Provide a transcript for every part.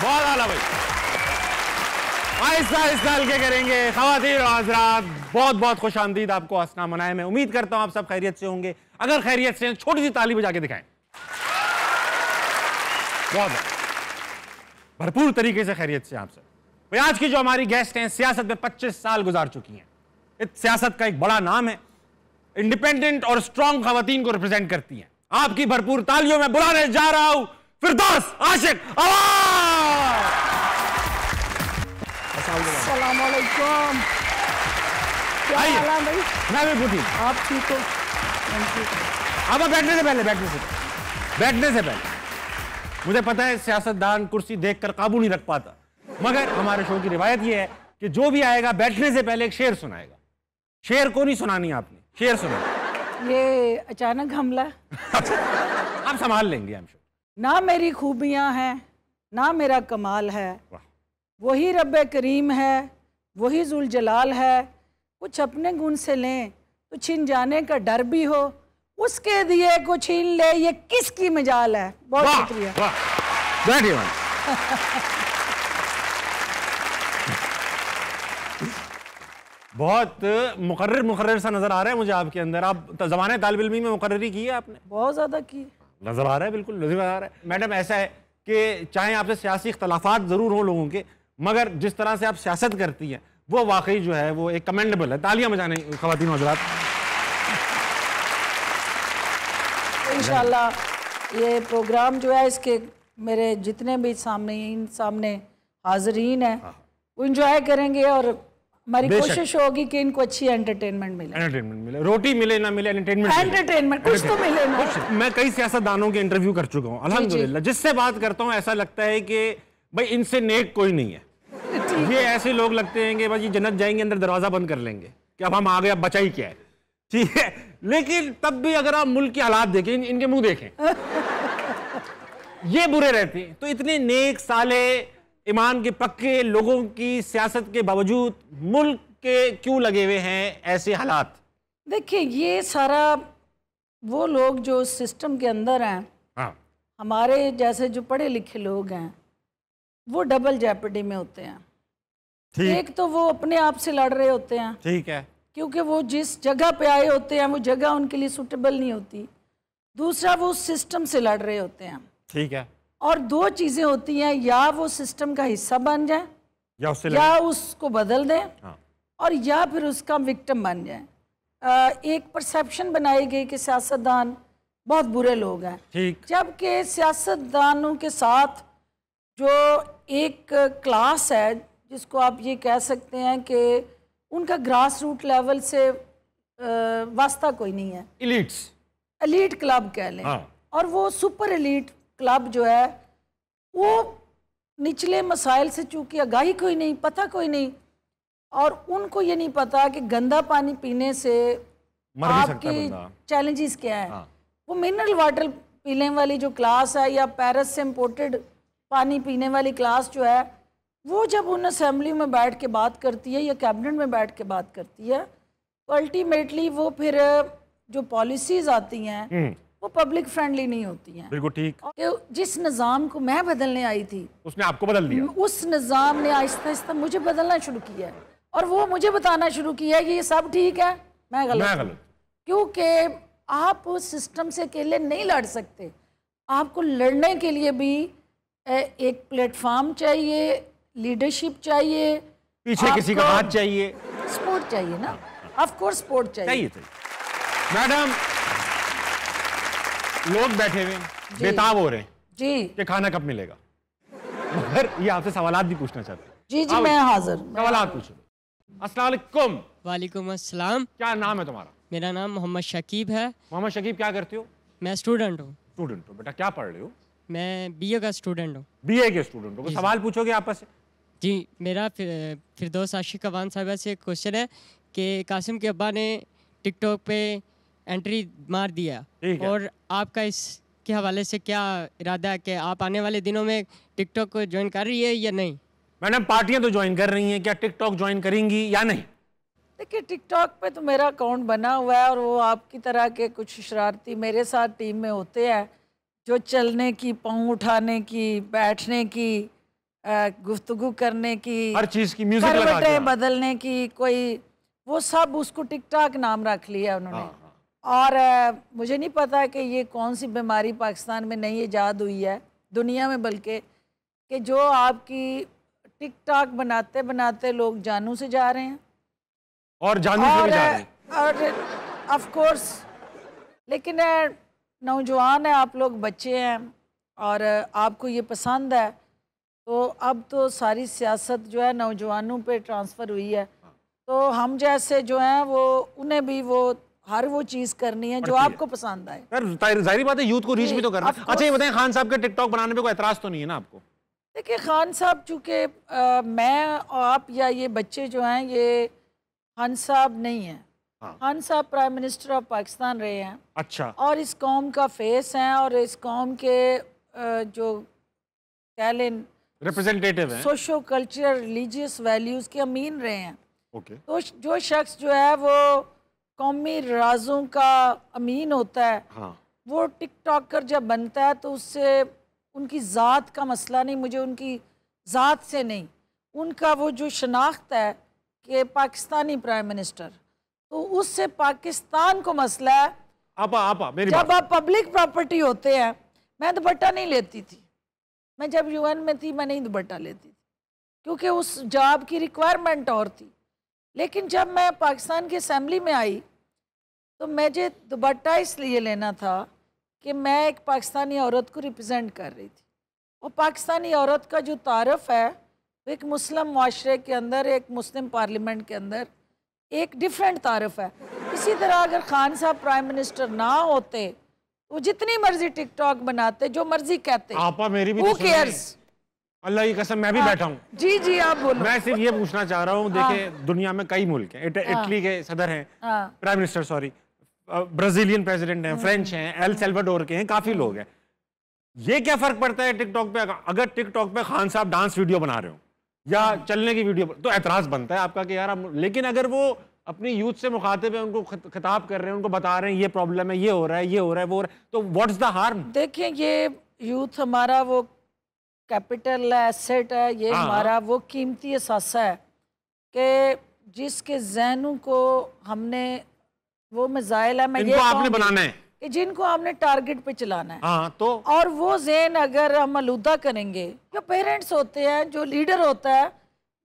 बहुत आला भाई। आहिस्ता आहिस्ता हल्के करेंगे। ख़वातीन और हज़रात, बहुत बहुत खुश आमदीद आपको हंसना मनाए। मैं उम्मीद करता हूं आप सब खैरियत से होंगे। अगर खैरियत से हैं, छोटी सी ताली बजा के दिखाएं। बहुत भरपूर तरीके से खैरियत से आप सब। भाई आज की जो हमारी गेस्ट हैं, सियासत में 25 साल गुजार चुकी हैं। इस सियासत का एक बड़ा नाम है, इंडिपेंडेंट और स्ट्रॉन्ग खवातीन को रिप्रेजेंट करती हैं। आपकी भरपूर तालियों में बुलाने जा रहा हूं फिरदौस आशिक आवाज़। अस्सलाम वालेकुम। क्या हाल है भाई? मैं भी पूछी आप ठीक हो? अब बैठने से पहले मुझे पता है सियासतदान कुर्सी देखकर काबू नहीं रख पाता, मगर हमारे शो की रिवायत यह है कि जो भी आएगा बैठने से पहले एक शेर सुनाएगा। शेर को नहीं सुनानी आपने, शेर सुना। ये अचानक हमला आप संभाल लेंगे हम। ना मेरी खूबियां हैं ना मेरा कमाल है, वही रब्बे करीम है वही जुल जलाल है। कुछ अपने गुण से लें तो छिन जाने का डर भी हो, उसके दिए को छीन ले ये किसकी मजाल है। बहुत शुक्रिया। बैठिए। बहुत मुकर्रर सा नजर आ रहा है मुझे आपके अंदर। आप ज़माने तालिब इल्मी में मुकर्ररी की है आपने? बहुत ज़्यादा की। नजर आ रहा है, बिल्कुल नजर आ रहा है। मैडम ऐसा है कि चाहे आपसे सियासी इख्तलाफात ज़रूर हो लोगों के, मगर जिस तरह से आप सियासत करती हैं वो वाकई जो है वो एक कमेंडेबल है। तालियां बजाने ख़वातीन और हज़रात। इंशाल्लाह ये प्रोग्राम जो है, इसके मेरे जितने भी सामने हाज़रीन हैं वो इंजॉय करेंगे और हमारी कोशिश होगी कि इनको अच्छी एंटरटेनमेंट मिले। रोटी मिले ना मिले, एंटरटेनमेंट कुछ तो मिले ना। मैं कई सियासतदानों के इंटरव्यू कर चुका हूँ अल्हम्दुलिल्लाह। जिससे बात करता हूँ ऐसा लगता है कि भाई इनसे नेक कोई नहीं है। ये ऐसे लोग लगते हैं कि भाई जन्नत जाएंगे अंदर दरवाजा बंद कर लेंगे कि अब हम आ गए, अब बचा ही क्या है। ठीक है, लेकिन तब भी अगर आप मुल्क के हालात देखें, इनके मुंह देखें, ये बुरे रहते हैं। तो इतने नेक साले ईमान के पक्के लोगों की सियासत के बावजूद मुल्क के क्यों लगे हुए हैं ऐसे हालात? देखिए, ये सारा वो लोग जो सिस्टम के अंदर हैं, हाँ, हमारे जैसे जो पढ़े लिखे लोग हैं वो डबल जेपडी में होते हैं। एक तो वो अपने आप से लड़ रहे होते हैं, ठीक है, क्योंकि वो जिस जगह पे आए होते हैं वो जगह उनके लिए सूटेबल नहीं होती। दूसरा, वो सिस्टम से लड़ रहे होते हैं, ठीक है। और दो चीज़ें होती हैं, या वो सिस्टम का हिस्सा बन जाए या उसको बदल दें, हाँ, और या फिर उसका विक्टिम बन जाए। एक परसेप्शन बनाई गई कि सियासतदान बहुत बुरे लोग हैं, जबकि सियासतदानों के साथ जो एक क्लास है जिसको आप ये कह सकते हैं कि उनका ग्रास रूट लेवल से वास्ता कोई नहीं है। एलीट क्लब कह लें, हाँ, और वो सुपर एलीट क्लब जो है वो निचले मसाइल से चूंकि आगाही कोई नहीं, पता कोई नहीं, और उनको ये नहीं पता कि गंदा पानी पीने से आपकी चैलेंजेस क्या है। हाँ। वो मिनरल वाटर पीने वाली जो क्लास है या पेरिस से इम्पोर्टेड पानी पीने वाली क्लास जो है, वो जब उन असेंबली में बैठ के बात करती है या कैबिनेट में बैठ के बात करती है, तो अल्टीमेटली वो फिर जो पॉलिसीज आती हैं वो पब्लिक फ्रेंडली नहीं होती हैं। बिल्कुल ठीक। जिस निज़ाम को मैं बदलने आई थी उसने आपको बदल दिया। उस निज़ाम ने आहिस्ता आहिस्ता मुझे बदलना शुरू किया है, और वो मुझे बताना शुरू किया है कि ये सब ठीक है, मैं गलत। क्योंकि आप उस सिस्टम से अकेले नहीं लड़ सकते। आपको लड़ने के लिए भी एक प्लेटफॉर्म चाहिए, लीडरशिप चाहिए, पीछे किसी का हाथ चाहिए, सपोर्ट चाहिए ना। ऑफ कोर्स सपोर्ट चाहिए। मैडम, लोग बैठे हुए बेताब हो रहे हैं जी कि खाना कब मिलेगा, मगर ये आपसे सवालात भी पूछना चाहते हैं। जी जी, मैं हाजिर। सवालात पूछो। अस्सलाम वालेकुम। वालेकुम अस्सलाम। क्या नाम है तुम्हारा? मेरा नाम मोहम्मद शकीब है। मोहम्मद शकीब, क्या करते हो? मैं स्टूडेंट हूँ। स्टूडेंट हो? बेटा क्या पढ़ रहे हो? मैं बीए का स्टूडेंट हूँ। बीए के स्टूडेंट हो? सवाल पूछोगे आपस से? जी, मेरा फिरदौस आशिक अवान साहिबा से क्वेश्चन है कि कासिम के अब्बा ने टिकटॉक पे एंट्री मार दिया, और आपका इसके हवाले से क्या इरादा है कि आप आने वाले दिनों में टिकटॉक को ज्वाइन कर रही है या नहीं? मैडम, पार्टियां तो ज्वाइन कर रही हैं, क्या टिकटॉक ज्वाइन करेंगी या नहीं? देखिए, टिकटॉक पे तो मेरा अकाउंट बना हुआ है, और वो आपकी तरह के कुछ शरारती मेरे साथ टीम में होते हैं जो चलने की, पाँव उठाने की, बैठने की, गुफ्तगू करने की, हर चीज की म्यूजिक लगा के, बदलने की, कोई वो सब उसको टिकटॉक नाम रख लिया उन्होंने। और मुझे नहीं पता कि ये कौन सी बीमारी पाकिस्तान में नई ईजाद हुई है, दुनिया में बल्कि, कि जो आपकी टिकटॉक बनाते बनाते लोग जानू से जा रहे हैं और जानू से भी जा रहे हैं। और ऑफ कोर्स, लेकिन नौजवान है आप लोग, बच्चे हैं और आपको ये पसंद है, तो अब तो सारी सियासत जो है नौजवानों पे ट्रांसफ़र हुई है, तो हम जैसे जो हैं वो उन्हें भी वो हर वो चीज़ करनी है जो आपको पसंद आए। जाहिर बात है यूथ को रीच भी तो करना। अच्छा ये बताएं, खान साहब के टिकटॉक बनाने पे कोई एतराज़ तो नहीं है ना आपको? देखिए खान साहब चूँकि मैं और आप या ये बच्चे जो हैं ये खान साहब नहीं हैं। खान साहब प्राइम मिनिस्टर ऑफ पाकिस्तान रहे हैं। अच्छा। और इस कौम का फेस हैं और इस कौम के जो कह लें रिप्रेजेंटेटिव हैं, सोशो कल्चर रिलीजियस वैल्यूज़ के अमीन रहे हैं। ओके। तो जो शख्स जो है वो कौमी राजों का अमीन होता है, वो टिकटॉकर जब बनता है तो उससे उनकी ज़ात का मसला नहीं, मुझे उनकी ज़ात से नहीं, उनका वो जो शनाख्त है कि पाकिस्तानी प्राइम मिनिस्टर, तो उससे पाकिस्तान को मसला है। जब आप पब्लिक प्रॉपर्टी होते हैं, मैं दुपट्टा नहीं लेती थी, मैं जब यूएन में थी मैं नहीं दुपट्टा लेती थी क्योंकि उस जॉब की रिक्वायरमेंट और थी। लेकिन जब मैं पाकिस्तान की असेंबली में आई तो मुझे दुपट्टा इसलिए लेना था कि मैं एक पाकिस्तानी औरत को रिप्रेजेंट कर रही थी, और पाकिस्तानी औरत का जो तारफ़ है वो एक मुस्लिम माशरे के अंदर, एक मुस्लिम पार्लियामेंट के अंदर एक डिफरेंट तारफ़ है। इसी तरह अगर खान साहब प्राइम मिनिस्टर ना होते, वो जितनी मर्जी टिकटॉक बनाते, जो मर्जी कहते, आपा मेरी भी Who तो cares? अल्लाह की कसम मैं भी बैठा हूँ। जी जी आप बोलो। मैं सिर्फ ये पूछना चाह रहा हूँ, देखिए दुनिया में कई मुल्क हैं, इटली के सदर हैं, prime minister sorry, Brazilian president हैं, फ्रेंच हैं, एल सल्वाडोर के हैं, काफी लोग हैं। ये क्या फर्क पड़ता है टिकटॉक पे? अगर टिकटॉक पे खान साहब डांस वीडियो बना रहे हो या चलने की वीडियो, तो एतराज बनता है आपका कि यार, लेकिन अगर वो अपनी यूथ से मुखातिब है, उनको खिताब कर रहे हैं, उनको बता रहे हैं ये प्रॉब्लम है, ये हो रहा है, ये हो रहा है, वो हो रहा है, तो व्हाट्स द हार्म? देखिए ये यूथ हमारा वो कैपिटल है, एसेट है, ये हमारा वो कीमती असासा है कि जिसके जहनों को हमने वो मिसाइल है, मैं ये आपने बनाना है कि जिनको हमने टारगेट पे चलाना है। तो और वो जहन अगर हम आलूदा करेंगे, जो पेरेंट्स होते हैं, जो लीडर होता है,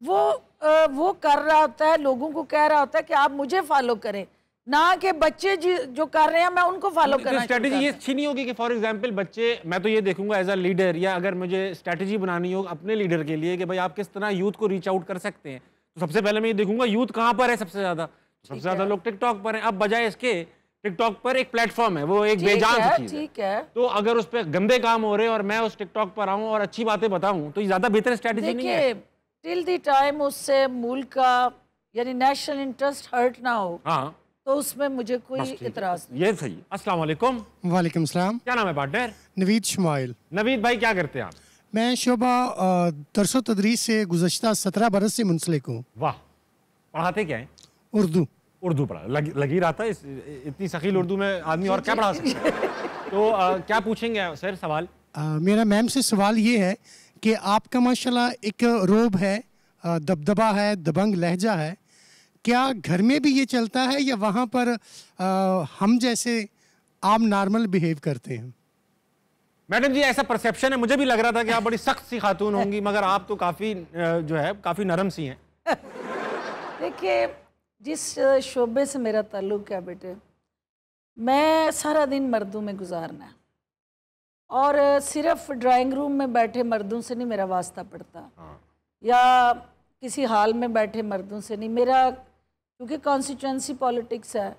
वो कर रहा होता है, लोगों को कह रहा होता है कि आप मुझे फॉलो करें, ना कि बच्चे जो कर रहे हैं मैं उनको फॉलो करना। स्ट्रेटेजी ये अच्छी नहीं होगी कि फॉर एग्जांपल बच्चे, मैं तो ये देखूंगा एज अ लीडर, या अगर मुझे स्ट्रेटेजी बनानी हो अपने लीडर के लिए कि भाई आप किस तरह यूथ को रीच आउट कर सकते हैं, तो सबसे पहले मैं ये देखूंगा यूथ कहाँ पर है सबसे ज्यादा लोग टिकटॉक पर हैं। अब बजाय इसके टिकटॉक पर एक प्लेटफॉर्म है, वो एक बेजान सी चीज है, तो अगर उस पर गंदे काम हो रहे हैं और मैं उस टिकटॉक पर आऊं और अच्छी बातें बताऊं, तो ये ज्यादा बेहतर स्ट्रेटेजी नहीं है? टिल द टाइम उससे मुल्क का यानी नेशनल इंटरेस्ट हर्ट ना हो, तो उसमें मुझे कोई इतराज नहीं। ये सही। अस्सलाम वालेकुम। वालेकुम सलाम। क्या नाम है पार्टनर? नवीद शमाइल। नवीद भाई क्या करते हैं आप? मैं शोबा दरसो तदरीस से गुज़श्ता 17 बरस से मुंसलिक हूँ। वाह। पढ़ाते क्या है? उर्दू पढ़ा। लगी रहा था इतनी सखील उर्दू में आदमी और क्या पढ़ा सकता है। तो क्या पूछेंगे सर सवाल? मेरा मैम से सवाल ये है कि आपका माशाल्लाह एक रोब है, दबदबा है, दबंग लहजा है, क्या घर में भी ये चलता है या वहाँ पर हम जैसे आम नॉर्मल बिहेव करते हैं? मैडम जी ऐसा परसेप्शन है, मुझे भी लग रहा था कि आप बड़ी सख्त सी खातून होंगी, मगर आप तो काफ़ी जो है काफ़ी नरम सी हैं। देखिए जिस शोबे से मेरा ताल्लुक़ है बेटे, मैं सारा दिन मर्दों में गुजारना है, और सिर्फ ड्राइंग रूम में बैठे मर्दों से नहीं मेरा वास्ता पड़ता, या किसी हाल में बैठे मर्दों से नहीं। मेरा क्योंकि कॉन्स्टिट्यूंसी पॉलिटिक्स है,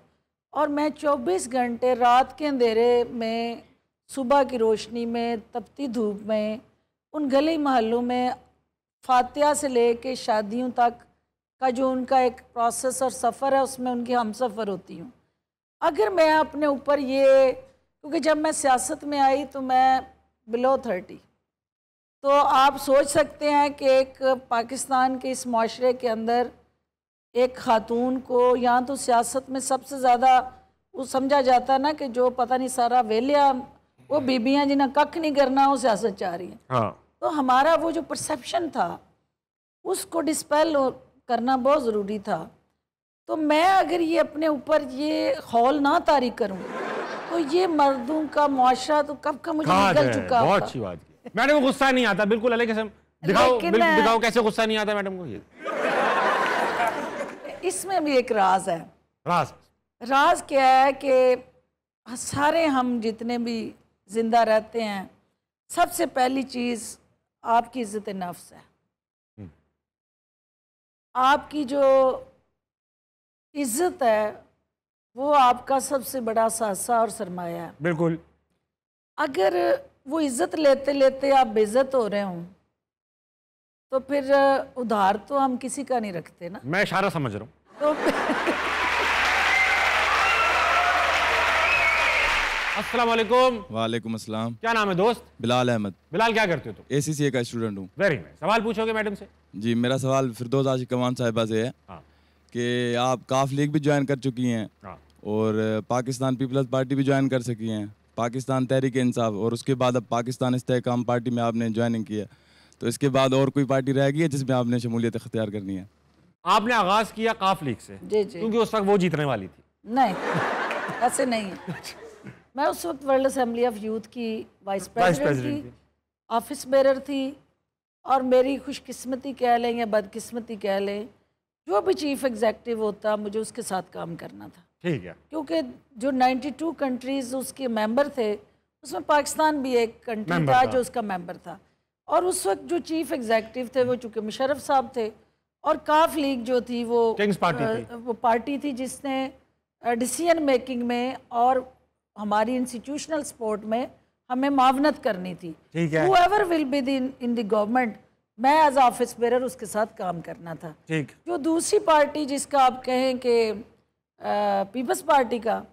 और मैं 24 घंटे रात के अंधेरे में, सुबह की रोशनी में, तपती धूप में, उन गली महलों में फातिहा से लेके शादियों तक का जो उनका एक प्रोसेस और सफ़र है, उसमें उनकी हम सफ़र होती हूँ। अगर मैं अपने ऊपर ये, क्योंकि जब मैं सियासत में आई तो मैं बिलो 30, तो आप सोच सकते हैं कि एक पाकिस्तान के इस माशरे के अंदर एक खातून को यहाँ तो सियासत में सबसे ज़्यादा वो समझा जाता है ना कि जो पता नहीं सारा वेलिया वो बीबियाँ जिन्हें कख नहीं करना वो सियासत चाह रही हैं। तो हमारा वो जो परसेप्शन था उसको डिस्पेल करना बहुत ज़रूरी था। तो मैं अगर ये अपने ऊपर ये खौल ना तारी करूं तो ये मर्दों का मुआशरा तो कब का मुझे निकल चुका। बहुत अच्छी बात की मैडम को, गुस्सा नहीं आता बिल्कुल अलग किस्म। दिखाओ कैसे गुस्सा नहीं आता मैडम को। ये इसमें भी एक राज है। राज क्या है कि सारे हम जितने भी जिंदा रहते हैं, सबसे पहली चीज आपकी इज्जत नफ्स है। आपकी जो इज्जत है वो आपका सबसे बड़ा सासा और सरमाया है। बिल्कुल। अगर वो इज्जत लेते लेते आप बेइज्जत हो रहे हों तो फिर उधार तो हम किसी का नहीं रखते ना। मैं इशारा समझ रहा हूँ। तो अस्सलाम वालेकुम। वालेकुम अस्सलाम। क्या नाम है दोस्त? बिलाल अहमद। बिलाल क्या करते हो तुम? ACCA का स्टूडेंट हूँ। Very nice. सवाल पूछोगे मैडम से? जी, मेरा सवाल फिरदौस आशिक कमान साहिबा से है कि आप काफ लीग भी ज्वाइन कर चुकी हैं और पाकिस्तान पीपल्स पार्टी भी ज्वाइन कर सकी हैं, पाकिस्तान तहरीक इंसाफ, और उसके बाद अब पाकिस्तान इस्तेहकाम पार्टी में आपने ज्वाइनिंग की है। तो इसके बाद और कोई पार्टी रह गई है जिसमें आपने शमूलियत इख्तियार करनी है? आपने आगाज किया काफ लीग से? जी जी। क्योंकि उस वक्त वो जीतने वाली थी। नहीं, ऐसे नहीं है। मैं उस वक्त वर्ल्ड असेंबली ऑफ यूथ की वाइस प्रेसिडेंट थी, ऑफिस बेरर थी, और मेरी खुशकिस्मती कह लें या बदकिस्मती कह लें, जो भी चीफ एग्जेक्टिव होता मुझे उसके साथ काम करना था। ठीक है। क्योंकि जो 92 कंट्रीज उसके मेंबर थे उसमें पाकिस्तान भी एक कंट्री था जो उसका मेंबर था। और उस वक्त जो चीफ एग्जेक्टिव थे वो चूँकि मुशर्रफ साहब थे, और काफ लीग जो थी वो किंग्स पार्टी थी। वो पार्टी थी जिसने डिसीजन मेकिंग में और हमारी इंस्टीट्यूशनल सपोर्ट में हमें मावनत करनी थी। Whoever will be in the government, मैं एज ऑफिस बेरर उसके साथ काम करना था। ठीक। जो दूसरी पार्टी जिसका आप कहें कि पीपल्स पार्टी का,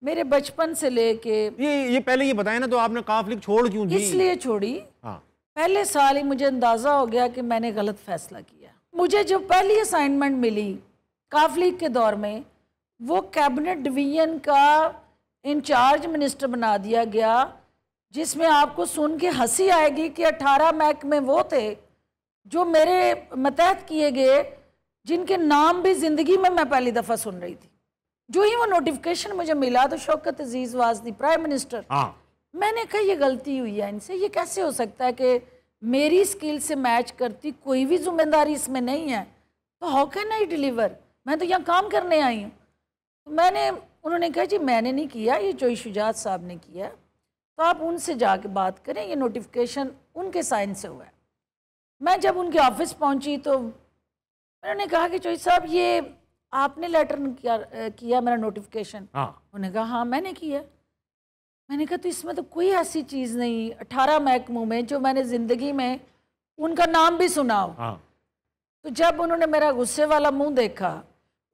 मेरे बचपन से लेके ये पहले ये बताया ना, तो आपने काफ लीग छोड़ क्यों दी? इसलिए छोड़ी, पहले साल ही मुझे अंदाजा हो गया कि मैंने गलत फैसला किया। मुझे जो पहली असाइनमेंट मिली काफ लीग के दौर में, वो कैबिनेट डिवीजन का इंचार्ज मिनिस्टर बना दिया गया, जिसमें आपको सुन के हंसी आएगी कि 18 महकमे वो थे जो मेरे मतहत किए गए, जिनके नाम भी ज़िंदगी में मैं पहली दफ़ा सुन रही थी। जो ही वो नोटिफिकेशन मुझे मिला तो शौकत अजीज़ वाज द प्राइम मिनिस्टर। मैंने कहा ये गलती हुई है इनसे, ये कैसे हो सकता है कि मेरी स्किल से मैच करती कोई भी जिम्मेदारी इसमें नहीं है, तो हाउ कैन आई डिलीवर, मैं तो यहाँ काम करने आई हूँ। तो उन्होंने कहा जी मैंने नहीं किया, ये जोई शुजात साहब ने किया, तो आप उनसे जाके बात करें, ये नोटिफिकेशन उनके साइन से हुआ है। मैं जब उनके ऑफिस पहुंची तो उन्होंने कहा कि जोई साहब ये आपने लेटर किया मेरा नोटिफिकेशन? उन्होंने कहा हाँ मैंने किया। मैंने कहा तो इसमें तो कोई ऐसी चीज़ नहीं, 18 महकमों में जो मैंने ज़िंदगी में उनका नाम भी सुना हो। तो जब उन्होंने मेरा गुस्से वाला मुंह देखा,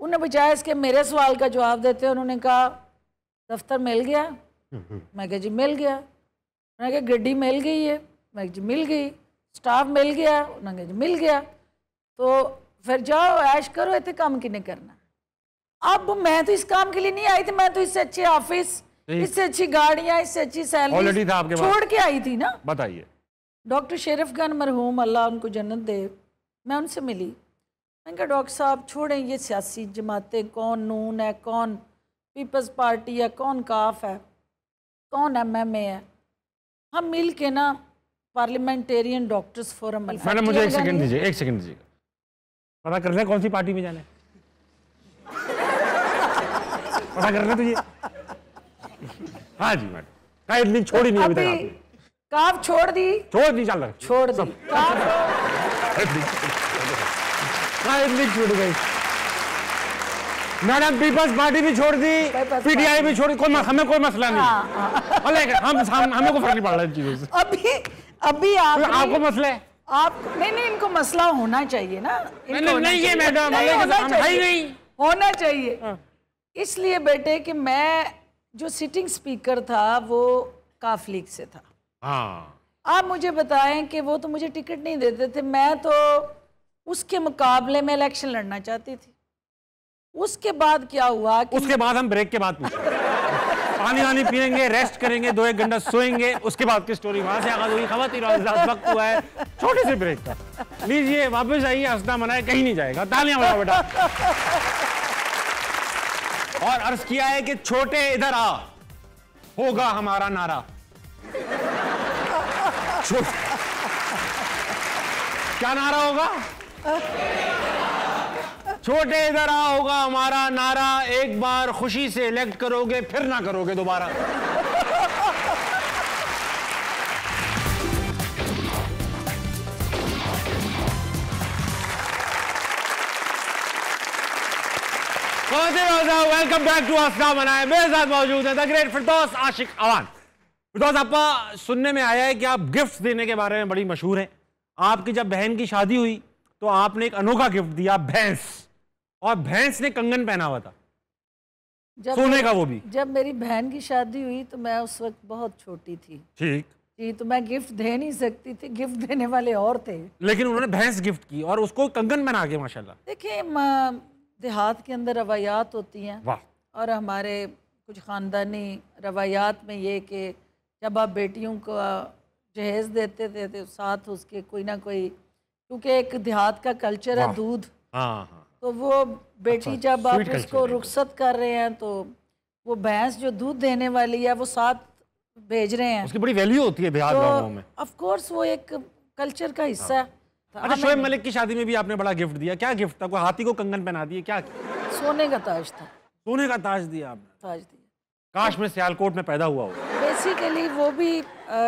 उन्होंने बजाय इसके मेरे सवाल का जवाब देते उन्होंने कहा दफ्तर मिल गया? मैं कहा जी मिल गया। उन्होंने कहा गड्डी मिल गई है? मैं जी मिल गई। स्टाफ मिल गया? उन्होंने कहा जी मिल गया। तो फिर जाओ ऐश करो, इतने काम किन्हें करना। अब मैं तो इस काम के लिए नहीं आई थी, मैं तो इससे अच्छे ऑफिस, इससे अच्छी गाड़ियां, इससे अच्छी सैलरी छोड़ के आई थी ना। बताइए। डॉक्टर शरीफ खान मरहूम, अल्लाह उनको जन्नत दे, मैं उनसे मिली। मैंने कहा डॉक्टर साहब छोड़ें ये सियासी जमातें, कौन नून है, कौन पीपल्स पार्टी है, कौन काफ है, कौन MMA है, हम मिल के ना पार्लियामेंटेरियन डॉक्टर्स फोरम। मैडम मुझे एक सेकंड दीजिएगा, पता कर लें कौन सी पार्टी में जाना है। पता कर लें तुझे। हाँ जी मैडम, काफ लीग छोड़ी नहीं अभी तक आपने? काफ छोड़ दी चल दी लीग छूट गई मैडम, पीपल्स पार्टी भी छोड़ दी, PTI भी छोड़ दी, हमें कोई मसला नहीं। हमें को फर्क नहीं पड़ रहा इन चीजों से। अभी आपको मसला है? आप नहीं, इनको मसला होना चाहिए ना। नहीं ये मैडम होना चाहिए। इसलिए बेटे कि मैं जो सिटिंग स्पीकर था वो काफ लीग से था। आप मुझे बताएं कि वो तो मुझे टिकट नहीं देते थे, मैं तो उसके मुकाबले में इलेक्शन लड़ना चाहती थी। उसके बाद क्या हुआ कि उसके बाद हम ब्रेक के बाद पूछेंगे। पानी वानी पियेंगे, रेस्ट करेंगे, 2-1 घंटा सोएंगे, उसके बाद की स्टोरी वहां से आगाज होगी। खवातीन और हज़रात, वक्त हुआ है छोटे से ब्रेक का। लीजिए, वापस आइए, हंसना मनाए, कहीं नहीं जाएगा। तालियां बजाओ बेटा। और अर्ज किया है कि छोटे इधर आ, होगा हमारा नारा। क्या नारा होगा? छोटे इधर आ, होगा हमारा नारा। एक बार खुशी से इलेक्ट करोगे, फिर ना करोगे दोबारा। वेलकम बैक टू हंसना मनाए। मेरे साथ मौजूद है द ग्रेट फिरदौस आशिक अवान। फिरदौस, आपका सुनने में आया है कि आप गिफ्ट देने के बारे में बड़ी मशहूर हैं। आपकी जब बहन की शादी हुई तो आपने एक अनोखा गिफ्ट दिया, भैंस, और भैंस ने कंगन पहना हुआ था, सोने का वो भी। जब मेरी बहन की शादी हुई तो मैं उस वक्त बहुत छोटी थी। ठीक जी, तो मैं गिफ्ट दे नहीं सकती थी, गिफ्ट देने वाले और थे। लेकिन उन्होंने भैंस गिफ्ट की और उसको कंगन बना के, माशाल्लाह। देखिए, देहात के अंदर रवायात होती हैं। वाह। और हमारे कुछ ख़ानदानी रवायात में ये कि जब आप बेटियों को जहेज़ देते थे तो साथ उसके कोई ना कोई, क्योंकि एक देहात का कल्चर है दूध। हाँ। तो वो बेटी जब आप उसको रुखसत कर रहे हैं तो वो भैंस जो दूध देने वाली है वो साथ भेज रहे हैं। उसकी बड़ी वैल्यू होती है बिहार गाँवों में। ऑफ कोर्स वो एक कल्चर का हिस्सा है। अच्छा, शोएब मलिक की शादी में भी आपने बड़ा गिफ्ट दिया। क्या गिफ्ट था? कोई हाथी को कंगन पहना दिए? क्या? सोने का ताज था। सोने का ताज दिया आपने? ताज दिया। काश में सियालकोट में पैदा हुआ हो। बेसिकली वो भी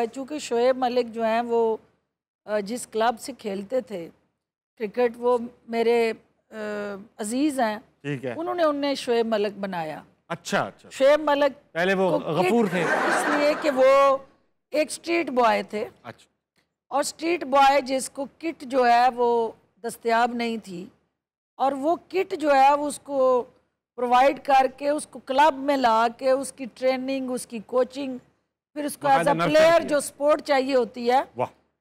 चूंकि शोएब मलिक जो हैं वो जिस क्लब से खेलते थे क्रिकेट, वो मेरे अजीज हैं। ठीक है। उन्होंने शोएब मलिक बनाया। अच्छा। शोएब मलिक पहले वो गफूर थे, इसलिए कि वो एक स्ट्रीट बॉय थे। अच्छा। और स्ट्रीट बॉय जिसको किट जो है वो दस्तयाब नहीं थी, और वो किट जो है वो उसको प्रोवाइड करके उसको क्लब में ला के उसकी ट्रेनिंग, उसकी कोचिंग, फिर उसको एज अ प्लेयर जो सपोर्ट चाहिए होती है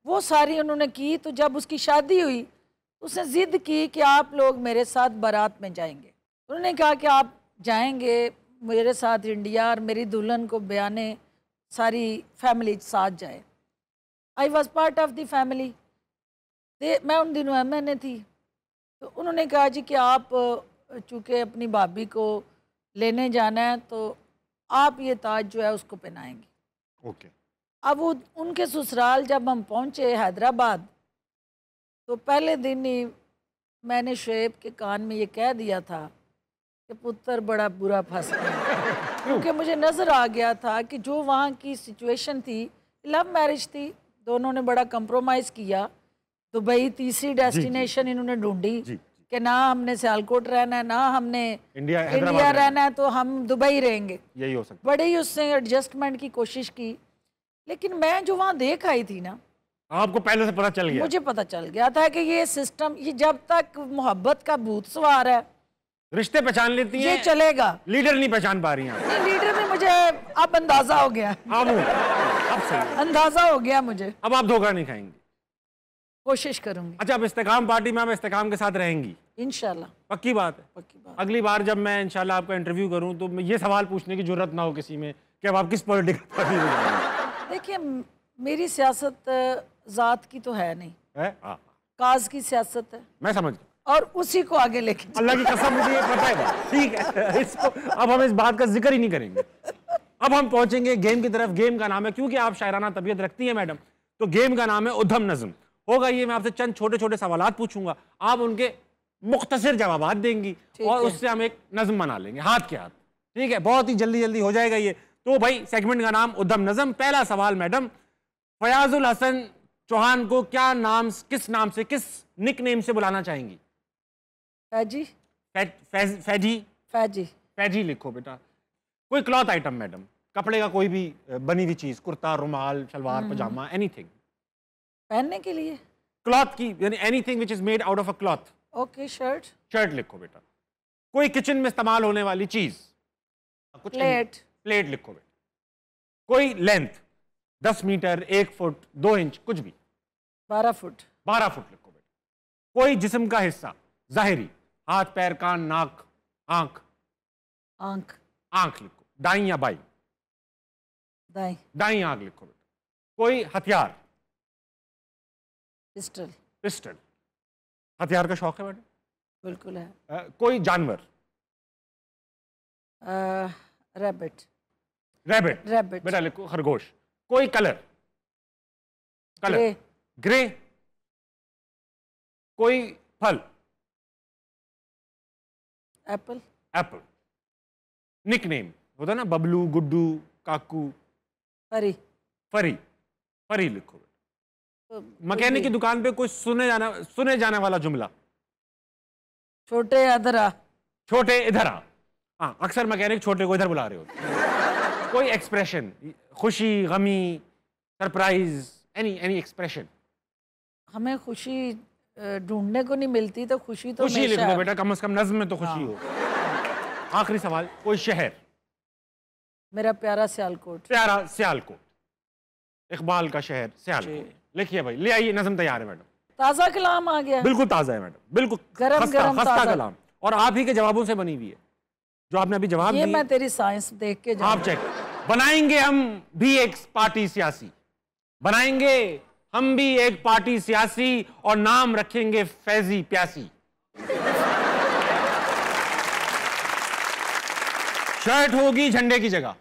वो सारी उन्होंने की। तो जब उसकी शादी हुई उसने ज़िद की कि आप लोग मेरे साथ बारात में जाएंगे। उन्होंने कहा कि आप जाएंगे मेरे साथ इंडिया, और मेरी दुल्हन को बयाने सारी फैमिली साथ जाए। I was part of the family. मैं उन दिनों MNA थी। तो उन्होंने कहा जी कि आप चूँकि अपनी भाभी को लेने जाना है तो आप ये ताज जो है उसको पहनाएंगे। ओके। अब वो उनके ससुराल जब हम पहुँचे हैदराबाद तो पहले दिन ही मैंने शोएब के कान में ये कह दिया था कि पुत्र बड़ा बुरा फंस गया। क्योंकि मुझे नज़र आ गया था कि जो वहाँ की सिचुएशन थी, लव मैरिज थी, दोनों ने बड़ा कंप्रोमाइज़ किया। दुबई तीसरी डेस्टिनेशन इन्होंने ढूंढी कि ना हमने सियालकोट रहना है, ना हमने इंडिया रहना है, तो हम दुबई रहेंगे। यही हो सकता। बड़ी उसने एडजस्टमेंट की कोशिश की। लेकिन मैं जो वहाँ देख आई थी ना, आपको पहले से पता चल गया? मुझे पता चल गया था कि ये सिस्टम, ये जब तक मोहब्बत का भूत सवार है, रिश्ते पहचान लेती हैं, ये चलेगा। लीडर नहीं पहचान पा रही हैं। लीडर में मुझे अब अंदाजा हो गया। अब सही अंदाजा हो गया मुझे। अब आप धोखा नहीं खाएंगी? कोशिश करूंगी। अच्छा, अब इस्तेकाम पार्टी में आप इस्तेकाम के साथ रहेंगी? इंशाल्लाह। पक्की बात है? पक्की बात। अगली बार जब मैं इंशाल्लाह आपका इंटरव्यू करूं तो ये सवाल पूछने की जरूरत ना हो किसी में कि अब आप किस पॉलिटिकल पार्टी में जाएंगे। देखिए, मेरी सियासत जात की तो है नहीं है, काज की सियासत है। मैं समझ गया, और उसी को आगे लेके अल्लाह की कसम मुझे ये पता है। ठीक है, इसको अब हम इस बात का जिक्र ही नहीं करेंगे। अब हम पहुंचेंगे गेम की तरफ। गेम का नाम है, क्योंकि आप शायराना तबीयत रखती हैं मैडम, तो गेम का नाम है उद्धम नज़म। होगा ये, मैं आपसे चंद छोटे छोटे सवालात पूछूंगा, आप उनके मुख्तसर जवाबात देंगी और उससे हम एक नज़म बना लेंगे हाथ के हाथ। ठीक है, बहुत ही जल्दी जल्दी हो जाएगा ये। तो भाई सेगमेंट का नाम उद्धम नज़म। पहला सवाल मैडम, फयाजुल हसन चौहान को क्या नाम, किस नाम से, किस निक नेम से बुलाना चाहेंगी? फैजी। फैजी। फैजी। फैजी लिखो बेटा। कोई क्लॉथ आइटम मैडम, कपड़े का कोई भी बनी हुई चीज, कुर्ता, रुमाल, शलवार, पजामा, एनीथिंग पहनने के लिए। क्लॉथ की, यानी anything which is made out of a cloth. Okay, shirt. Shirt लिखो बेटा। कोई किचन में इस्तेमाल होने वाली चीज, प्लेट। प्लेट लिखो बेटा। कोई लेंथ, 10 मीटर, 1 फुट, 2 इंच, कुछ भी। 12 फुट। 12 फुट लिखो बेटा। कोई जिस्म का हिस्सा, जाहिरी, हाथ, पैर, कान, नाक, आंख। आंख। आंख लिखो, दाई या बाई। दाई। दाई आंख लिखो बेटा। कोई हथियार? पिस्टल। पिस्टल। हथियार का शौक है बेटा? बिल्कुल है। कोई जानवर? रैबिट। रैबिट। रैबिट बेटा लिखो खरगोश। कोई कलर? Colour grey. ग्रे। कोई फल? एप्पल। एप्पल। निकनेम होता है ना, बबलू, गुड्डू, काकू। फरी। फरी। फरी लिखो। मैकेनिक की दुकान पे कोई सुने जाने वाला जुमला? छोटे इधर आ। छोटे इधर आ। हाँ, अक्सर मैकेनिक छोटे को इधर बुला रहे होते। कोई एक्सप्रेशन? खुशी, गमी, सरप्राइज, एनी एक्सप्रेशन? हमें खुशी ढूंढने को नहीं मिलती, तो खुशी तो खुशी लिख दो बेटा, कम से कम नज्म में तो खुशी हो। आखिरी सवाल, कोई शहर? मेरा प्यारा सियालकोट। प्यारा सियालकोट। इकबाल का शहर सियालकोट। लिखिए भाई, ले आइए, नज्म तैयार है मैडम। ताज़ा कलाम आ गया। बिल्कुल ताज़ा है मैडम, बिल्कुल खस्ता कलाम, और आप ही के जवाबों से बनी हुई है जो आपने अभी जवाब दिए। मैं तेरी साइंस देख के आप चेक। बनाएंगे हम भी एक पार्टी सियासी, बनाएंगे हम भी एक पार्टी सियासी, और नाम रखेंगे फैजी प्यासी। शर्ट होगी झंडे की जगह।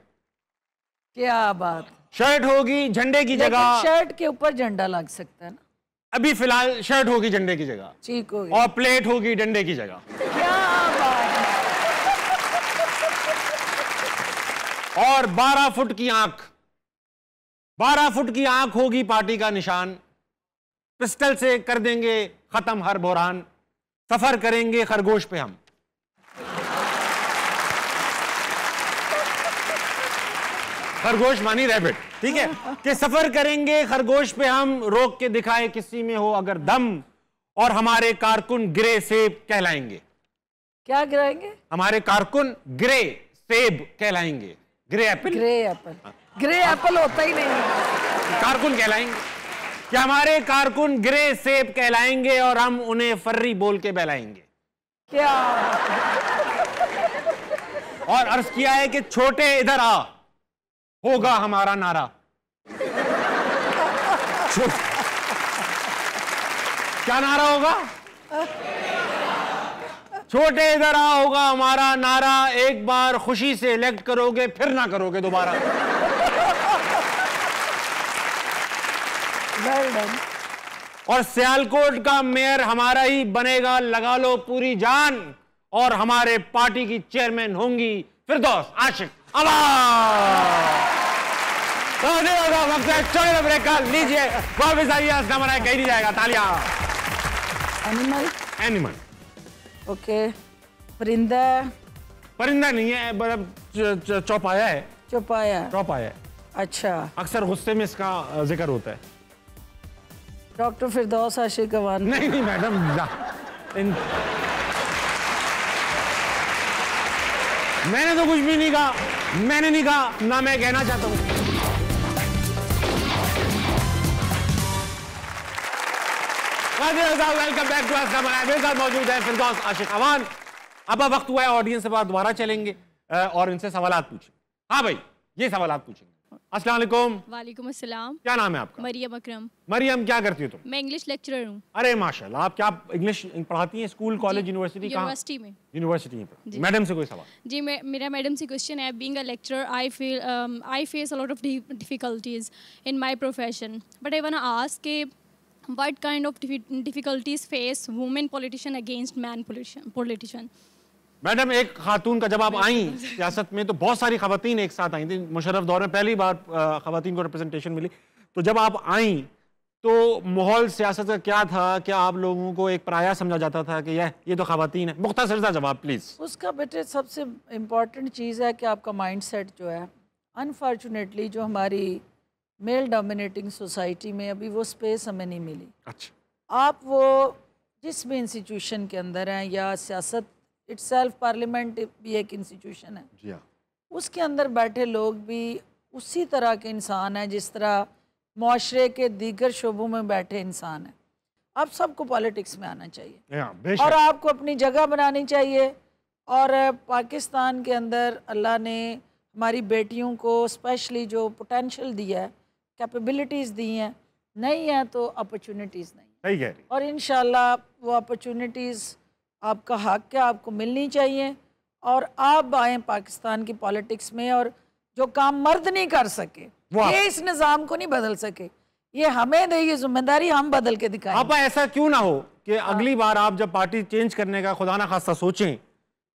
क्या बात। शर्ट होगी झंडे की जगह। शर्ट के ऊपर झंडा लग सकता है ना? अभी फिलहाल शर्ट होगी झंडे की जगह। ठीक हो गया। और प्लेट होगी डंडे की जगह। क्या बात है। और 12 फुट की आंख, 12 फुट की आंख होगी पार्टी का निशान। पिस्टल से कर देंगे खत्म हर बुरान। सफर करेंगे खरगोश पे हम। खरगोश मानी रैबिट, ठीक है, कि सफर करेंगे खरगोश पे हम, रोक के दिखाए किसी में हो अगर दम, और हमारे कारकुन ग्रे सेब कहलाएंगे। क्या गिराएंगे? हमारे कारकुन ग्रे सेब कहलाएंगे। Grey apple. Grey apple. Grey apple होता ही नहीं। कारकुन कहलाएंगे कि हमारे कारकुन ग्रे सेब कहलाएंगे, और हम उन्हें फर्री बोल के बहलाएंगे। क्या? और अर्ज किया है कि छोटे इधर आ होगा हमारा नारा। क्या नारा होगा? छोटे इधर आ होगा हमारा नारा। एक बार खुशी से इलेक्ट करोगे फिर ना करोगे दोबारा। और सियालकोट का मेयर हमारा ही बनेगा, लगा लो पूरी जान, और हमारे पार्टी की चेयरमैन होंगी फिरदौस आशिक अवान। वक्त है छोटे ब्रेक का, लीजिए वापस आइए, हंसना मनाए कहीं नहीं जाएगा, तालियां। एनिमल। Animal, okay. परिंदा। परिंदा नहीं है, मतलब चौपाया है। चौपाया। चौपाया है। अच्छा। अक्सर गुस्से में इसका जिक्र होता है। डॉक्टर फिरदौस आशिक अवान। नहीं नहीं मैडम, मैंने तो कुछ भी नहीं कहा, मैंने नहीं कहा, ना मैं कहना चाहता हूं। वेलकम बैक टू हंसना मनाए। मेरे साथ मौजूद है फिरदौस आशिक अवान। अब वक्त हुआ है ऑडियंस से बात दोबारा चलेंगे और इनसे सवालात पूछें। हाँ भाई, ये सवालात पूछेंगे। अस्सलाम वालेकुम। वालेकुम अस्सलाम। क्या नाम है आपका? मरियम अकरम। मरियम, क्या करती हो तुम? मैं इंग्लिश लेक्चरर हूँ। अरे माशाल्लाह, आप क्या इंग्लिश पढ़ाती हैं? School, college, university? यूनिवर्सिटी में। यूनिवर्सिटी में। मैडम से कोई सवाल? जी, मेरा मैडम से क्वेश्चन है, being a lecturer I face a lot of difficulties in my profession, but I want to ask what kind of difficulties face women politician against man politician? Madam, एक खातून का जब आप आई सियासत में तो बहुत सारी खवातीन एक साथ आई थी। मुशर्रफ दौर में पहली बार खवातीन को रिप्रेजेंटेशन मिली। तो जब आप आई तो माहौल सियासत का क्या था? क्या आप लोगों को एक पराया समझा जाता था कि ये तो खवातीन है? मुख्तसर सा जवाब प्लीज। उसका बेटे सबसे इम्पॉर्टेंट चीज़ है कि आपका माइंड सेट जो है, अनफॉर्चुनेटली जो हमारी मेल डोमिनेटिंग सोसाइटी में अभी वो स्पेस हमें नहीं मिली। अच्छा। आप वो जिस भी इंस्टीट्यूशन के अंदर हैं, या सियासत इटसेल्फ, पार्लियामेंट भी एक इंस्टीट्यूशन है, जी हाँ, उसके अंदर बैठे लोग भी उसी तरह के इंसान हैं जिस तरह माशरे के दीगर शोबों में बैठे इंसान हैं। आप सबको पॉलिटिक्स में आना चाहिए और आपको अपनी जगह बनानी चाहिए। और पाकिस्तान के अंदर अल्लाह ने हमारी बेटियों को स्पेशली जो पोटेंशियल दिया है, कैपेबिलिटीज़ दी हैं, नहीं है तो अपॉर्चुनिटीज़ नहीं। सही कह रही। और इंशाल्लाह वो अपॉर्चुनिटीज़ आपका हक है, आपको मिलनी चाहिए। और आप आए पाकिस्तान की पॉलिटिक्स में, और जो काम मर्द नहीं कर सके ये इस निज़ाम को नहीं बदल सके, ये हमें दे, ये जिम्मेदारी हम बदल के दिखाएं। आप ऐसा क्यों ना हो कि अगली बार आप जब पार्टी चेंज करने का खुदा ना खास्ता सोचें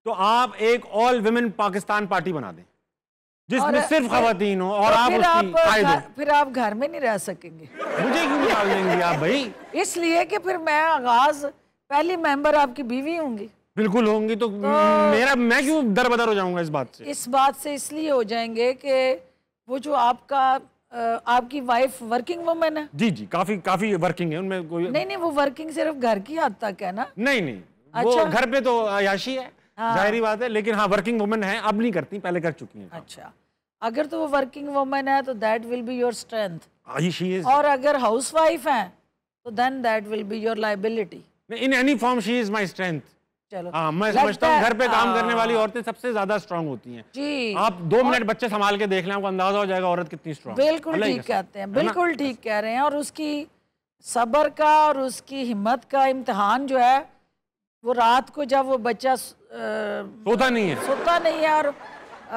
तो आप एक ऑल विमेन पाकिस्तान पार्टी बना दें जिसमें सिर्फ खवातीन हो और आप उसकी फिर आप घर में नहीं रह सकेंगे। मुझे क्यों निकाल देंगे आप भाई? इसलिए कि फिर मैं आगाज पहली मेंबर आपकी बीवी होंगी। बिल्कुल होंगी तो मैं क्यों दरबदर हो जाऊंगा इस बात से? इस बात से इसलिए हो जाएंगे कि वो जो आपकी वाइफ वर्किंग वुमेन है। जी जी, काफी वर्किंग है उनमें कोई नहीं, वो वर्किंग सिर्फ घर की हद तक है ना। नहीं अच्छा? वो घर पे तो अयाशी है, जाहिर बात है, लेकिन हाँ वर्किंग वुमेन है, अब नहीं करती, पहले कर चुकी हैं। अच्छा, अगर तो वो वर्किंग वुमेन है तो that will be your strength, और अगर हाउस वाइफ है तो then that will be your liability. In any form she is my strength. चलो हाँ, मैं समझता हूँ घर पे काम करने वाली औरतें सबसे ज्यादा स्ट्रांग होती हैं। जी, आप 2 मिनट बच्चे संभाल के देख लें, आपको अंदाजा हो जाएगा औरत कितनी स्ट्रांग। बिल्कुल ठीक कहते हैं, बिल्कुल ठीक कह रहे हैं। और उसकी सब्र का और उसकी हिम्मत का इम्तिहान जो है वो रात को जब वो बच्चा सोता नहीं है और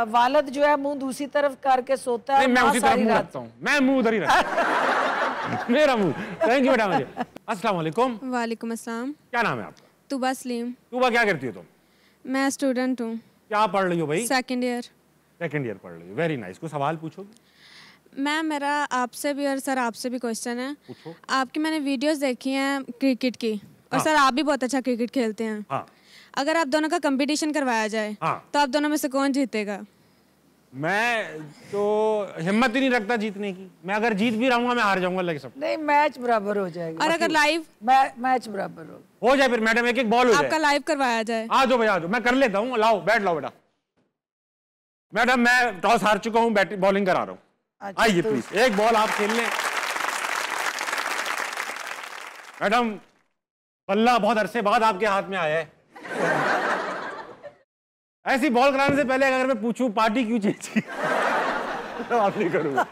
वालिद जो है मुंह दूसरी तरफ करके सोता है, मैं उसी तरफ मुंह रखता हूँ, मैं मुंह उधर ही रखता हूँ। मेरा मुंह। थैंक यू बेटा। मुझे अस्सलाम वालेकुम। वालेकुम अस्सलाम। क्या नाम है आपका? तुबा सलीम। तुबा, क्या करती हो तुम? मैं स्टूडेंट हूँ। क्या पढ़ रही हो भाई? सेकंड ईयर पढ़ रही हो, वेरी नाइस। कोई सवाल पूछोगे? मैम, मेरा आपसे भी और सर आपसे भी क्वेश्चन है। पूछो। आपकी मैंने वीडियोस देखी हैं क्रिकेट की, और सर आप भी बहुत अच्छा क्रिकेट खेलते हैं। हाँ। अगर आप दोनों का कंपटीशन करवाया जाए तो आप दोनों में से कौन जीतेगा? मैं तो हिम्मत ही नहीं रखता जीतने की। मैं अगर जीत भी रहूंगा मैं हार जाऊंगा। लेकिन सब नहीं, मैच बराबर हो जाएगा। और अगर लाइव मैच बराबर हो जाए फिर मैडम, एक बॉल हो जाए, आपका लाइव करवाया जाए। आ जाओ भाई, आ जाओ, मैं कर लेता हूँ। लाओ बैठ लो बेटा। मैडम मैं टॉस हार चुका हूँ, बॉलिंग करा रहा हूँ। आइए प्लीज, एक बॉल आप खेल लें। मैडम बल्ला बहुत अरसे बाद आपके हाथ में आया है। ऐसी बॉल कराने से पहले अगर मैं पूछूं पार्टी क्यों चेंज की, तो आप नहीं करूंगा।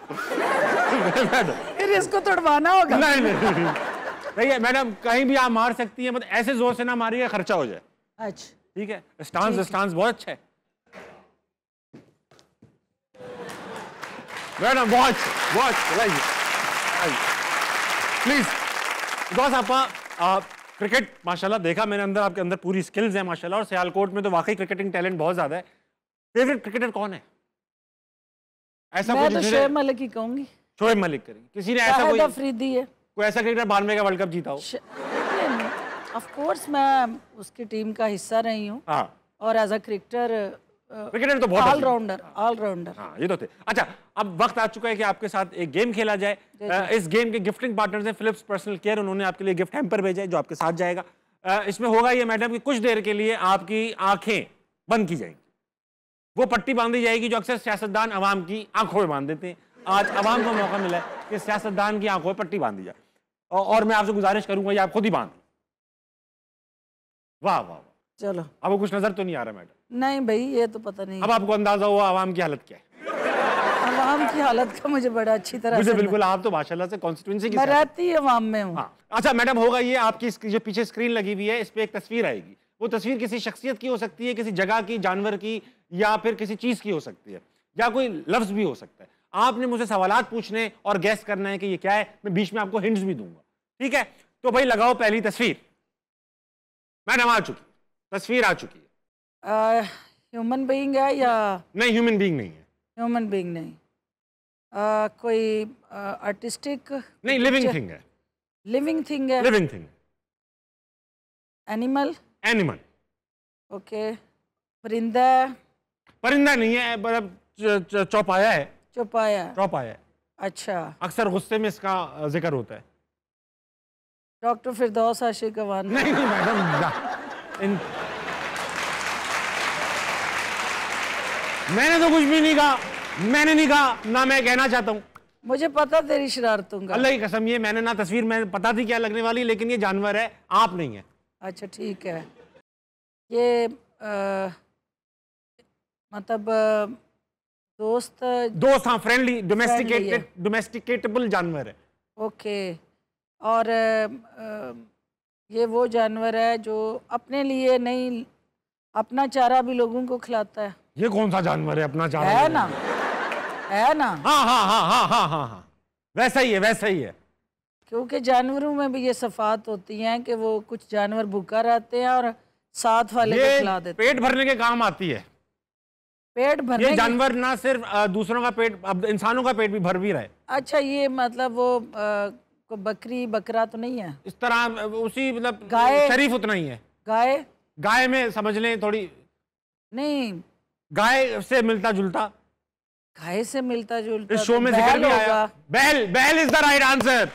फिर इसको तोड़वाना होगा। नहीं है मैडम, कहीं भी आप मार सकती हैं, मतलब ऐसे जोर से ना मारिए खर्चा हो जाए। अच्छा ठीक है, स्टांस बहुत अच्छा है मैडम, बहुत प्लीज। बिकॉज आप क्रिकेट माशाल्लाह देखा मैंने अंदर, आपके अंदर पूरी स्किल्स हैं माशाल्लाह, और सियालकोट में तो वाकई क्रिकेटिंग टैलेंट बहुत ज्यादा है। फेवरेट क्रिकेटर कौन है? ऐसा मैं तो शोएब मलिक ही कहूंगी। शोएब मलिक करें, किसी ने ऐसा कोई अफरीदी है, कोई ऐसा क्रिकेटर 92 का वर्ल्ड कप जीता हो? ऑफ कोर्स मैं उसकी टीम का हिस्सा रही हूँ। और एज अ क्रिकेटर तो बहुत ऑलराउंडर। हाँ, ये तो थे। अच्छा, अब वक्त आ चुका है कि आपके साथ एक गेम खेला जाए। इस गेम के गिफ्टिंग पार्टनर्स हैं फिलिप्स पर्सनल केयर, उन्होंने आपके लिए गिफ्ट हैम्पर भेजा है जो आपके साथ जाएगा। इसमें होगा ये मैडम कि कुछ देर के लिए आपकी आंखें बंद की जाएंगी, वो पट्टी बांधी जाएगी जो अक्सर सियासतदान अवाम की आंखों में बांध देते हैं। आज अवाम को मौका मिला है कि सियासतदान की आंखों में पट्टी बांधी जाए, और मैं आपसे गुजारिश करूंगा ये आप खुद ही बांध। वाह वाह, चलो। आपको कुछ नजर तो नहीं आ रहा मैडम? नहीं भाई, ये तो पता नहीं। अब आपको अंदाजा हुआ आवाम की हालत क्या है? आवाम की हालत का मुझे बड़ा अच्छी तरह से बिल्कुल, आप तो माशाल्लाह से कॉन्स्टिट्यूएंसी की मैं रहती आवाम में हूँ। हाँ। अच्छा मैडम, होगा ये आपकी जो पीछे स्क्रीन लगी हुई है इस पे एक तस्वीर आएगी। वो तस्वीर किसी शख्सियत की हो सकती है, किसी जगह की, जानवर की, या फिर किसी चीज की हो सकती है, या कोई लफ्ज भी हो सकता है। आपने मुझसे सवालात पूछने और गैस करना है कि ये क्या है। मैं बीच में आपको हिंट्स भी दूंगा, ठीक है? तो भाई लगाओ पहली तस्वीर। मैडम आ चुकी, तस्वीर आ चुकी है। ह्यूमन बीइंग है या नहीं? ह्यूमन बीइंग नहीं है। ह्यूमन बीइंग नहीं। कोई आर्टिस्टिक नहीं, लिविंग थिंग है। लिविंग थिंग है। Living thing. Animal. Animal. Okay. परिंदा। परिंदा नहीं है, मतलब चौपाया है। चौपाया है। अच्छा, अक्सर गुस्से में इसका जिक्र होता है। डॉक्टर फिरदौस आशिक अवान। नहीं मैडम, मैंने तो कुछ भी नहीं कहा, मैंने नहीं कहा, ना मैं कहना चाहता हूँ। मुझे पता तेरी शरारतों का। अल्लाह की कसम, ये मैंने ना तस्वीर में पता थी क्या लगने वाली, लेकिन ये जानवर है, आप नहीं है। अच्छा ठीक है। ये मतलब दोस्त, हाँ, फ्रेंडली, डोमेस्टिकेटेबल जानवर है। ओके। और ये वो जानवर है जो अपने लिए नहीं, अपना चारा भी लोगों को खिलाता है। ये कौन सा जानवर है अपना चारा? है ना, है ना। हाँ हाँ हाँ हाँ हाँ हाँ हाँ, वैसा ही है, वैसा ही है। क्योंकि जानवरों में भी ये सफात होती हैं कि वो कुछ जानवर भूखा रहते हैं और साथ वाले को खिला देते हैं। पेट भरने के काम आती है। पेट भरने ये जानवर ना सिर्फ दूसरों का पेट, अब इंसानों का पेट भी भर भी रहे। अच्छा, ये मतलब वो को बकरी बकरा तो नहीं है इस तरह, उसी मतलब गाय, शरीफ उतना ही है। गाय में समझ लें थोड़ी, नहीं, गाय से मिलता जुलता, गाय से मिलता जुलता इस शो में जिक्र भी आया। बैल इज द राइट आंसर।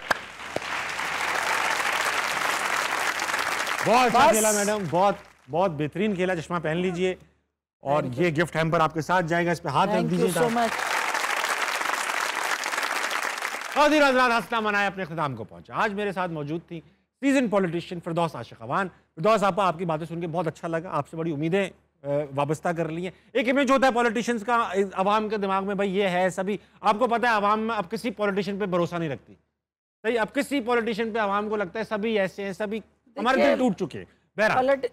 बहुत अच्छा खेला मैडम, बहुत बहुत बेहतरीन खेला। चश्मा पहन लीजिए और ये गिफ्ट हैम्पर आपके साथ जाएगा, इस पे हाथ रख दीजिए। So much. हंसना मनाए अपने इख्तिताम को पहुंचा। आज मेरे साथ मौजूद थी सीजन पॉलिटिशियन फिरदौस आशिक अवान। फिरदौस आपा, आपकी बातें सुन के बहुत अच्छा लगा, आपसे बड़ी उम्मीदें वाबस्ता कर ली हैं। एक इमेज होता है पॉलिटिशियंस का अवाम के दिमाग में, भाई ये है सभी, आपको पता है अवाम में अब किसी पॉलिटिशियन पे भरोसा नहीं रखती। सही, अब किसी पॉलिटिशियन पे अवाम को लगता है सभी ऐसे हैं, सभी हमारे दिल टूट चुके हैं।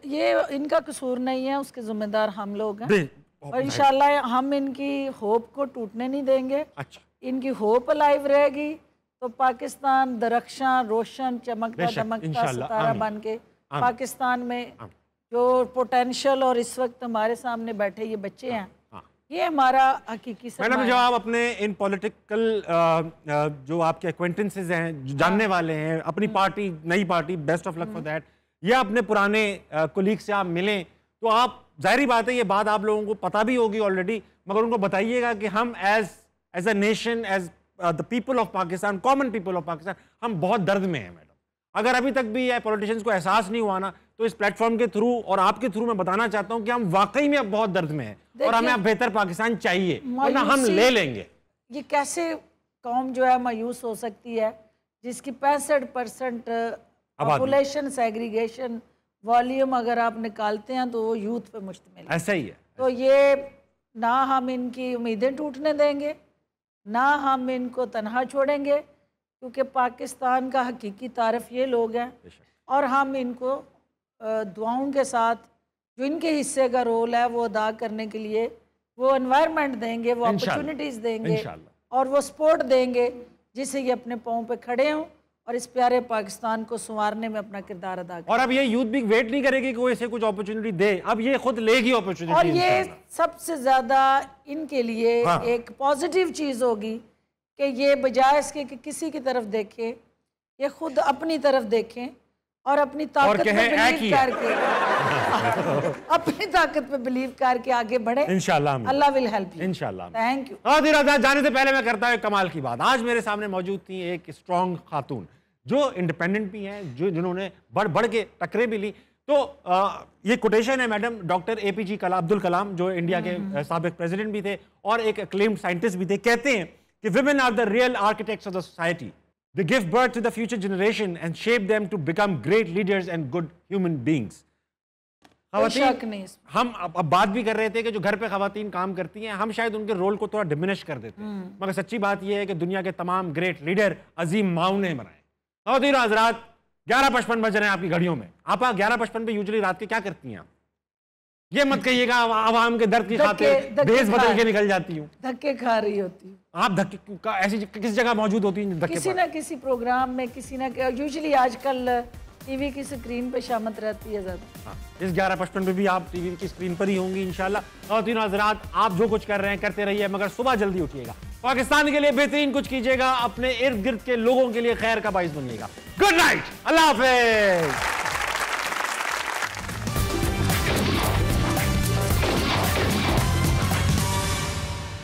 ये इनका कसूर नहीं है, उसके जिम्मेदार हम लोग हैं और इंशाल्लाह हम इनकी होप को टूटने नहीं देंगे। अच्छा, इनकी होप अलाइव रहेगी तो पाकिस्तान दरख्शां, रोशन, चमकता दमकता सितारा बन के पाकिस्तान में जो पोटेंशियल और इस वक्त हमारे सामने बैठे ये बच्चे हैं, ये हमारा हकीकी सपना है। मैडम, जो आप अपने इन पॉलिटिकल जो आपके एक्वेंटेंसेस हैं, जो जानने वाले हैं, अपनी पार्टी, नई party, best of luck for that, या अपने पुराने कोलीग से आप मिलें तो आप, जाहिर बात है ये बात आप लोगों को पता भी होगी ऑलरेडी, मगर उनको बताइएगा कि हम as a nation, as the people of Pakistan, common people of Pakistan, हम बहुत दर्द में हैं मैडम। अगर अभी तक भी पॉलिटिशियंस को एहसास नहीं हुआ ना, तो इस प्लेटफॉर्म के थ्रू और आपके थ्रू मैं बताना चाहता हूं कि हम वाकई में अब बहुत दर्द में हैं और हमें अब बेहतर पाकिस्तान चाहिए, वरना हम ले लेंगे। ये कैसे कौम जो है मायूस हो सकती है जिसकी 65% पॉपुलेशन सेग्रीगेशन वॉल्यूम अगर आप निकालते हैं तो वो यूथ पे मुश्तमिल है। ऐसा ही है। तो ये ना हम इनकी उम्मीदें टूटने देंगे, ना हम इनको तनहा छोड़ेंगे, क्योंकि पाकिस्तान का हकीकी तारफ ये लोग हैं और हम इनको दुआओं के साथ जो इनके हिस्से का रोल है वो अदा करने के लिए वो एनवायरनमेंट देंगे, वो अपॉर्चुनिटीज़ देंगे और वो सपोर्ट देंगे जिससे ये अपने पाँव पे खड़े हों और इस प्यारे पाकिस्तान को संवारने में अपना किरदार अदा करें। और अब ये यूथ भी वेट नहीं करेगी कि कोई इसे कुछ अपॉर्चुनिटी दे, अब ये खुद लेगी अपॉर्चुनिटी। और ये सबसे ज़्यादा इनके लिए एक पॉजिटिव चीज़ होगी कि ये बजाय इसके कि किसी की तरफ देखें, ये खुद अपनी तरफ देखें और अपनी ताकत पे बिलीव करके अपनी ताकत पे बिलीव करके आगे बढ़े। इंशाल्लाह अल्लाह विल हेल्प यू। इंशाल्लाह। Thank you. जाने से पहले मैं करता हूँ कमाल की बात। आज मेरे सामने मौजूद थी एक स्ट्रॉन्ग खातून जो इंडिपेंडेंट भी हैं, जो जिन्होंने बढ़ बढ़ के टकरे भी ली। तो ये कोटेशन है madam doctor APJ Abdul Kalam, जो इंडिया के साबिक प्रेसिडेंट भी थे और एक अक्लेम्ड साइंटिस्ट भी थे। कहते हैं कि women are the real architects of the society. They give birth to the future generation and shape them to become great leaders and good human beings. खवातीन, हम अब बात भी कर रहे थे कि जो घर पे खवातीन काम करती हैं, हम शायद उनके रोल को थोड़ा डिमिनिश कर देते हैं, मगर सच्ची बात यह है कि दुनिया के तमाम ग्रेट लीडर अजीम माउने बनाए। खवातीन हज़रात, 11:55 बज रहे हैं आपकी घड़ियों में। आप 11:55 पे यूजुअली रात के क्या करती हैं? ये मत कहिएगा आवाम के दर्द की खातिर देश बदल के निकल जाती हूँ। धक्के खा रही होती हूँ। आप धक्के ऐसी किस जगह मौजूद होती हैं? किसी ना किसी प्रोग्राम में, किसी ना यूजुअली आजकल टीवी की स्क्रीन पे शामत रहती है ज़्यादा। इस 11:55 पे भी आप टीवी की स्क्रीन पर ही होंगी इंशाल्लाह। ख़वातीन हज़रात, आप जो कुछ कर रहे हैं करते रहिए, मगर सुबह जल्दी उठिएगा, पाकिस्तान के लिए बेहतरीन कुछ कीजिएगा, अपने इर्द गिर्द के लोगों के लिए खैर का बाइस बनिएगा। गुड नाइट, अल्लाह हाफिज़।